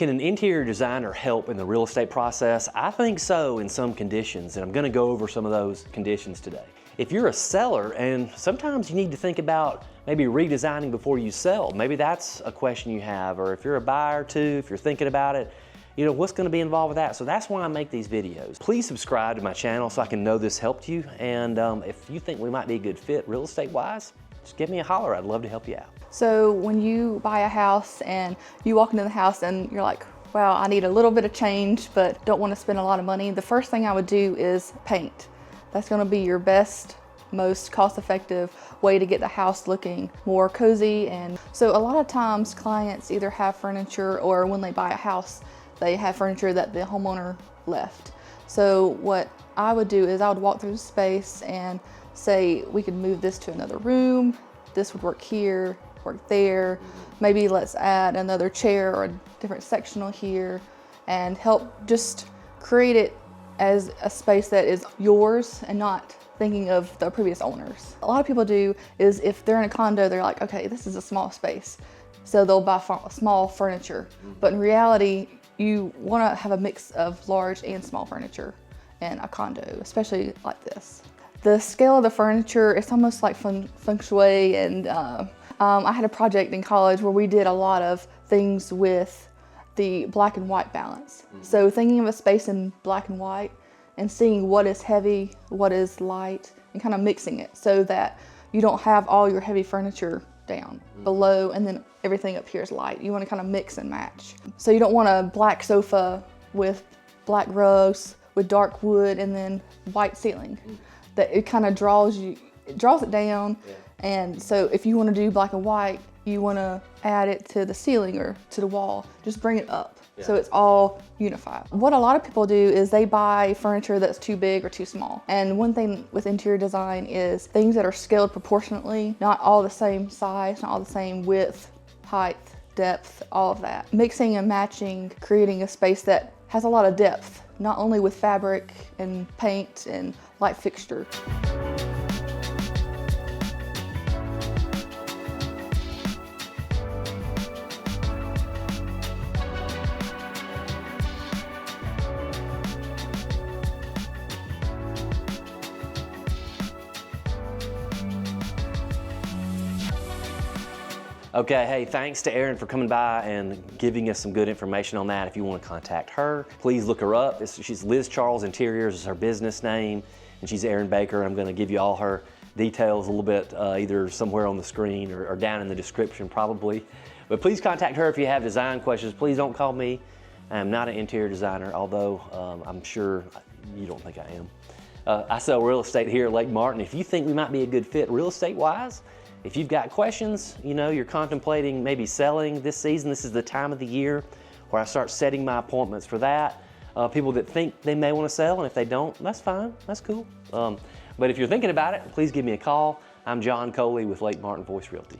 Can an interior designer help in the real estate process? I think so in some conditions, and I'm going to go over some of those conditions today. If you're a seller and sometimes you need to think about maybe redesigning before you sell, maybe that's a question you have, or if you're a buyer too, if you're thinking about it, you know, what's going to be involved with that? So that's why I make these videos. Please subscribe to my channel so I can know this helped you, and if you think we might be a good fit real estate wise, just give me a holler. I'd love to help you out. So when you buy a house and you walk into the house and you're like, wow, I need a little bit of change but don't want to spend a lot of money, the first thing I would do is paint. That's going to be your best, most cost-effective way to get the house looking more cozy. And so a lot of times clients either have furniture, or when they buy a house they have furniture that the homeowner left. So what I would do is I would walk through the space and say, we could move this to another room, this would work here, work there, maybe let's add another chair or a different sectional here, and help just create it as a space that is yours and not thinking of the previous owners. A lot of people do is, if they're in a condo, they're like, okay, this is a small space, so they'll buy small furniture. But in reality, you want to have a mix of large and small furniture in a condo, especially like this. The scale of the furniture, it's almost like feng shui, and I had a project in college where we did a lot of things with the black and white balance. So thinking of a space in black and white and seeing what is heavy, what is light, and kind of mixing it so that you don't have all your heavy furniture down below and then everything up here is light. You want to kind of mix and match. So you don't want a black sofa with black rugs with dark wood and then white ceiling. That it kind of draws it down. Yeah. And so if you want to do black and white, you want to add it to the ceiling or to the wall, just bring it up. Yeah. So it's all unified. What a lot of people do is they buy furniture that's too big or too small. And one thing with interior design is things that are scaled proportionately, not all the same size, not all the same width, height, depth, all of that. Mixing and matching, creating a space that has a lot of depth, not only with fabric and paint and light fixture. Okay, hey, thanks to Erin for coming by and giving us some good information on that. If you want to contact her, please look her up. She's Liz Charles Interiors is her business name, and she's Erin Baker. I'm going to give you all her details a little bit, either somewhere on the screen or down in the description probably. But please contact her if you have design questions. Please don't call me. I'm not an interior designer, although I'm sure you don't think I am. I sell real estate here at Lake Martin. If you think we might be a good fit real estate-wise, if you've got questions, you know, you're contemplating maybe selling this season, this is the time of the year where I start setting my appointments for that. People that think they may want to sell, and if they don't, that's fine, that's cool. But if you're thinking about it, please give me a call. I'm John Coley with Lake Martin Voice Realty.